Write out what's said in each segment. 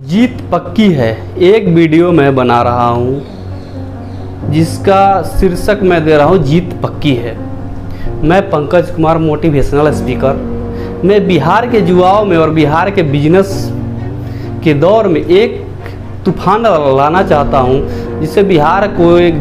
जीत पक्की है। एक वीडियो मैं बना रहा हूँ जिसका शीर्षक मैं दे रहा हूँ जीत पक्की है। मैं पंकज कुमार, मोटिवेशनल स्पीकर। मैं बिहार के युवाओं में और बिहार के बिजनेस के दौर में एक तूफान लाना चाहता हूँ जिससे बिहार को एक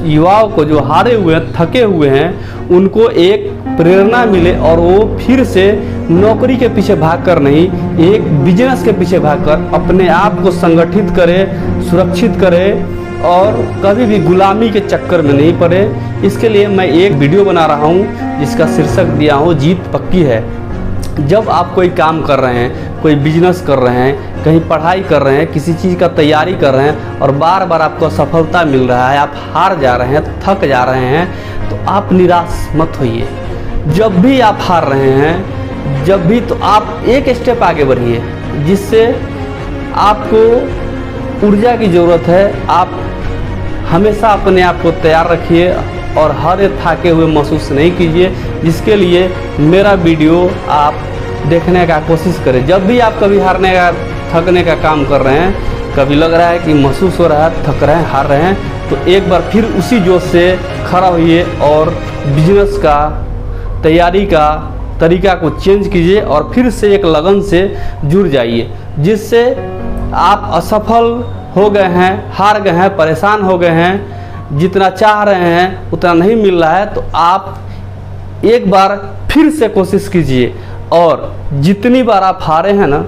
युवाओं को जो हारे हुए हैं, थके हुए हैं, उनको एक प्रेरणा मिले और वो फिर से नौकरी के पीछे भागकर नहीं, एक बिजनेस के पीछे भागकर अपने आप को संगठित करे, सुरक्षित करे और कभी भी गुलामी के चक्कर में नहीं पड़े। इसके लिए मैं एक वीडियो बना रहा हूँ जिसका शीर्षक दिया हूँ जीत पक्की है। जब आप कोई काम कर रहे हैं, कोई बिजनेस कर रहे हैं, कहीं पढ़ाई कर रहे हैं, किसी चीज़ का तैयारी कर रहे हैं और बार बार आपको असफलता मिल रहा है, आप हार जा रहे हैं, थक जा रहे हैं, तो आप निराश मत होइए। जब भी आप हार रहे हैं, जब भी, तो आप एक स्टेप आगे बढ़िए जिससे आपको ऊर्जा की ज़रूरत है। आप हमेशा अपने आप को तैयार रखिए और हर थाके हुए महसूस नहीं कीजिए, जिसके लिए मेरा वीडियो आप देखने का कोशिश करें। जब भी आप कभी हारने का, थकने का काम कर रहे हैं, कभी लग रहा है कि महसूस हो रहा है थक रहे हैं, हार रहे हैं, तो एक बार फिर उसी जोश से खड़ा होइए और बिजनेस का तैयारी का तरीका को चेंज कीजिए और फिर से एक लगन से जुड़ जाइए, जिससे आप असफल हो गए हैं, हार गए हैं, परेशान हो गए हैं, जितना चाह रहे हैं उतना नहीं मिल रहा है, तो आप एक बार फिर से कोशिश कीजिए और जितनी बार आप हारे हैं ना,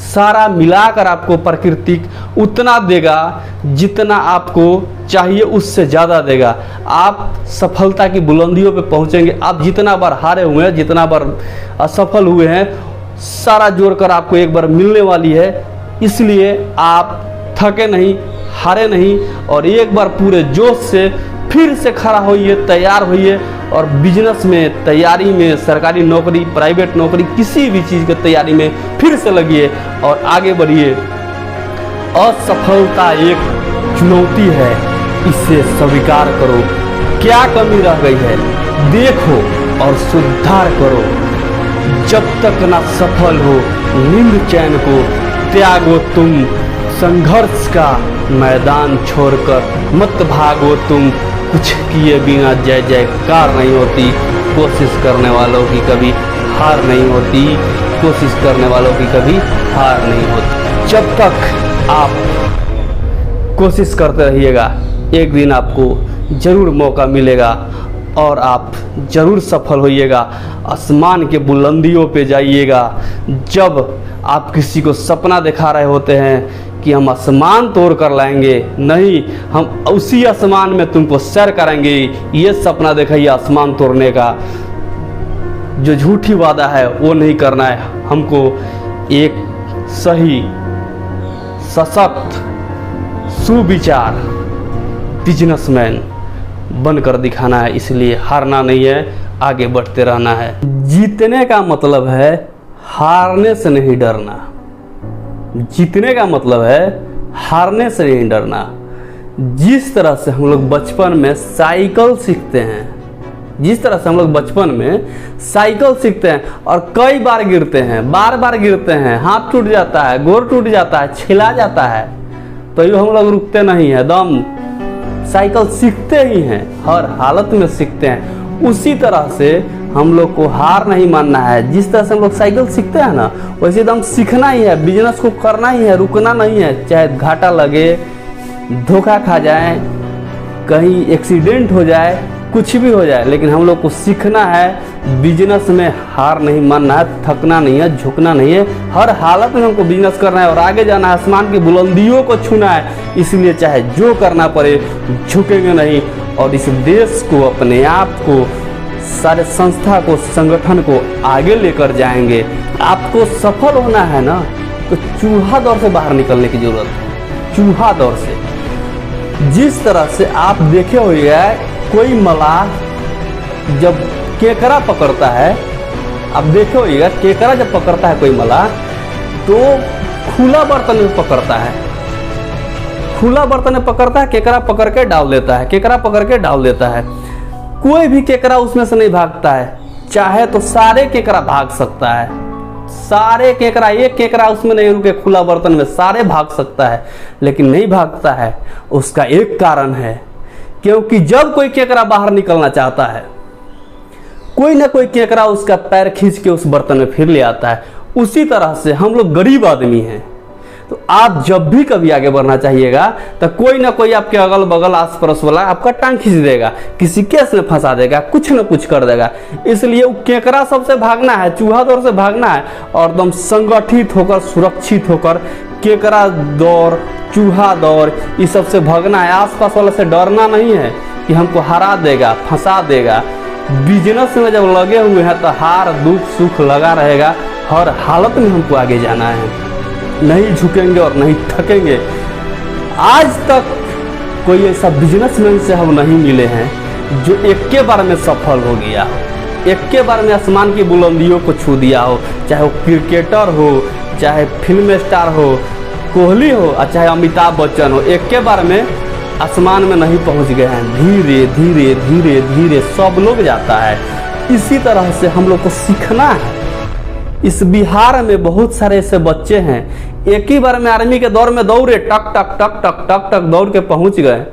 सारा मिलाकर आपको प्रकृति उतना देगा जितना आपको चाहिए, उससे ज़्यादा देगा। आप सफलता की बुलंदियों पे पहुंचेंगे। आप जितना बार हारे हुए हैं, जितना बार असफल हुए हैं, सारा जोड़कर आपको एक बार मिलने वाली है। इसलिए आप थके नहीं, हारे नहीं और एक बार पूरे जोश से फिर से खड़ा होइए, तैयार होइए और बिजनेस में, तैयारी में, सरकारी नौकरी, प्राइवेट नौकरी, किसी भी चीज़ की तैयारी में फिर से लगिए और आगे बढ़िए। असफलता एक चुनौती है, इसे स्वीकार करो। क्या कमी रह गई है देखो और सुधार करो। जब तक ना सफल हो नींद चैन को त्यागो तुम, संघर्ष का मैदान छोड़कर मत भागो तुम। कुछ किए बिना जय जयकार नहीं होती, कोशिश करने वालों की कभी हार नहीं होती, कोशिश करने वालों की कभी हार नहीं होती। जब तक आप कोशिश करते रहिएगा, एक दिन आपको ज़रूर मौका मिलेगा और आप ज़रूर सफल होइएगा। आसमान के बुलंदियों पे जाइएगा। जब आप किसी को सपना दिखा रहे होते हैं कि हम आसमान तोड़ कर लाएंगे, नहीं, हम उसी आसमान में तुमको सैर करेंगे, ये सपना दिखाइए आसमान तोड़ने का। जो झूठी वादा है वो नहीं करना है, हमको एक सही, सशक्त, सुविचार बिजनेसमैन बनकर दिखाना है। इसलिए हारना नहीं है, आगे बढ़ते रहना है। जीतने का मतलब है हारने से नहीं डरना। जीतने का मतलब है हारने से नहीं डरना। जिस तरह से हम लोग बचपन में साइकिल सीखते हैं, जिस तरह से हम लोग बचपन में साइकिल सीखते हैं और कई बार गिरते हैं, बार बार गिरते हैं, हाथ टूट जाता है, गोर टूट जाता है, छिला जाता है, तो ये हम लोग रुकते नहीं हैं, दम साइकिल सीखते ही हैं, हर हालत में सीखते हैं। उसी तरह से हम लोग को हार नहीं मानना है। जिस तरह से हम लोग साइकिल सीखते हैं ना, वैसे एकदम सीखना ही है, बिजनेस को करना ही है, रुकना नहीं है। चाहे घाटा लगे, धोखा खा जाए, कहीं एक्सीडेंट हो जाए, कुछ भी हो जाए, लेकिन हम लोग को सीखना है। बिजनेस में हार नहीं मानना है, थकना नहीं है, झुकना नहीं है। हर हालत में हमको बिजनेस करना है और आगे जाना है, आसमान की बुलंदियों को छूना है। इसलिए चाहे जो करना पड़े, झुकेंगे नहीं और इस देश को, अपने आप को, सारे संस्था को, संगठन को आगे लेकर जाएंगे। आपको सफल होना है ना, तो चूहा दौर से बाहर निकलने की जरूरत है। चूहा दौर से, जिस तरह से आप देखे हुए हैं, कोई मलाह जब केकड़ा पकड़ता है, आप देखे होइएगा, केकड़ा जब पकड़ता है कोई मलाह, तो खुला बर्तन में पकड़ता है। खुला बर्तन में पकड़ता है, केकड़ा पकड़ के डाल देता है, केकड़ा पकड़ के डाल देता है। कोई भी केकड़ा उसमें से नहीं भागता है। चाहे तो सारे केकड़ा भाग सकता है, सारे केकड़ा, एक केकड़ा उसमें नहीं रुके खुला बर्तन में, सारे भाग सकता है, लेकिन नहीं भागता है। उसका एक कारण है, क्योंकि जब कोई केकड़ा बाहर निकलना चाहता है, कोई ना कोई केकड़ा उसका पैर खींच के उस बर्तन में फिर ले आता है। उसी तरह से हम लोग गरीब आदमी हैं, तो आप जब भी कभी आगे बढ़ना चाहिएगा तो कोई ना कोई आपके अगल बगल आस पड़ोस वाला आपका टांग खींच देगा, किसी केस में फंसा देगा, कुछ न कुछ कर देगा। इसलिए वो केकड़ा सबसे भागना है, चूहा दौड़ से भागना है, और एकदम संगठित होकर, सुरक्षित होकर केकड़ा दौड़, चूहा दौड़, इस सब से भागना है। आसपास वाले से डरना नहीं है कि हमको हरा देगा, फंसा देगा। बिजनेस में जब लगे हुए हैं तो हार दुख सुख लगा रहेगा, हर हालत में हमको आगे जाना है, नहीं झुकेंगे और नहीं थकेंगे। आज तक कोई ऐसा बिजनेसमैन से हम नहीं मिले हैं जो एक के बार में सफल हो गया हो, एक के बार में आसमान की बुलंदियों को छू दिया हो, चाहे वो क्रिकेटर हो, चाहे फिल्म स्टार हो, कोहली हो, चाहे अमिताभ बच्चन हो, एक के बार में आसमान में नहीं पहुंच गए हैं। धीरे धीरे धीरे धीरे सब लोग जाता है। इसी तरह से हम लोग को सीखना है। इस बिहार में बहुत सारे ऐसे बच्चे हैं, एक ही बार में आर्मी के दौर में दौड़े, टक टक टक टक टक टक दौड़ के पहुंच गए।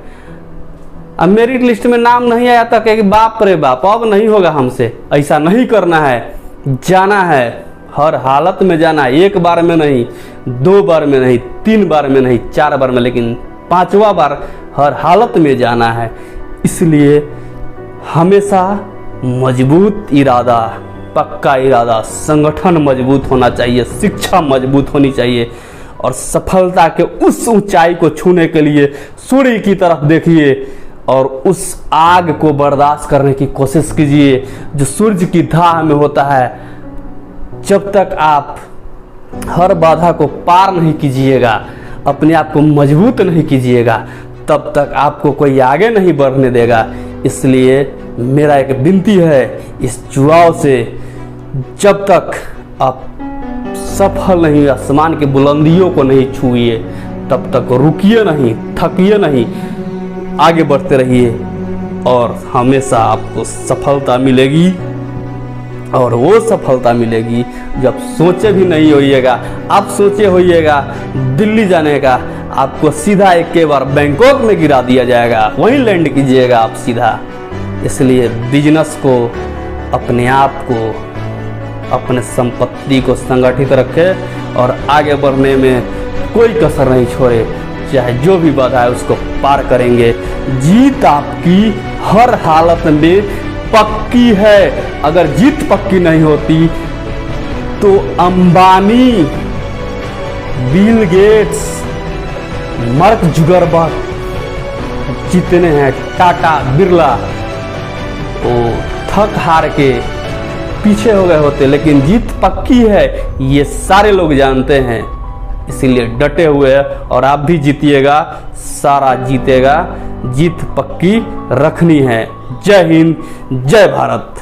अब मेरिट लिस्ट में नाम नहीं आया तक कि बाप रे बाप अब नहीं होगा हमसे, ऐसा नहीं करना है, जाना है, हर हालत में जाना है। एक बार में नहीं, 2 बार में नहीं, 3 बार में नहीं, 4 बार में, लेकिन 5वां बार हर हालत में जाना है। इसलिए हमेशा मजबूत इरादा, पक्का इरादा, संगठन मजबूत होना चाहिए, शिक्षा मजबूत होनी चाहिए, और सफलता के उस ऊंचाई को छूने के लिए सूर्य की तरफ देखिए और उस आग को बर्दाश्त करने की कोशिश कीजिए जो सूर्य की धाह में होता है। जब तक आप हर बाधा को पार नहीं कीजिएगा, अपने आप को मजबूत नहीं कीजिएगा, तब तक आपको कोई आगे नहीं बढ़ने देगा। इसलिए मेरा एक विनती है इस जुड़ाव से, जब तक आप सफल नहीं, आसमान की बुलंदियों को नहीं छुइए, तब तक रुकिए नहीं, थकिए नहीं, आगे बढ़ते रहिए और हमेशा आपको सफलता मिलेगी। और वो सफलता मिलेगी जब सोचे भी नहीं होइएगा। आप सोचे होइएगा दिल्ली जाने का, आपको सीधा एक के बार बैंकॉक में गिरा दिया जाएगा, वहीं लैंड कीजिएगा आप सीधा। इसलिए बिजनेस को, अपने आप को, अपने संपत्ति को संगठित रखें और आगे बढ़ने में कोई कसर नहीं छोड़े। चाहे जो भी बाधा है उसको पार करेंगे। जीत आपकी हर हालत में पक्की है। अगर जीत पक्की नहीं होती तो Ambani, Bill Gates, mark Zuckerberg जितने हैं, टाटा, बिरला, वो थक हार के पीछे हो गए होते, लेकिन जीत पक्की है ये सारे लोग जानते हैं। इसीलिए डटे हुए हैं और आप भी जीतिएगा, सारा जीतेगा। जीत पक्की रखनी है। जय हिंद, जय भारत।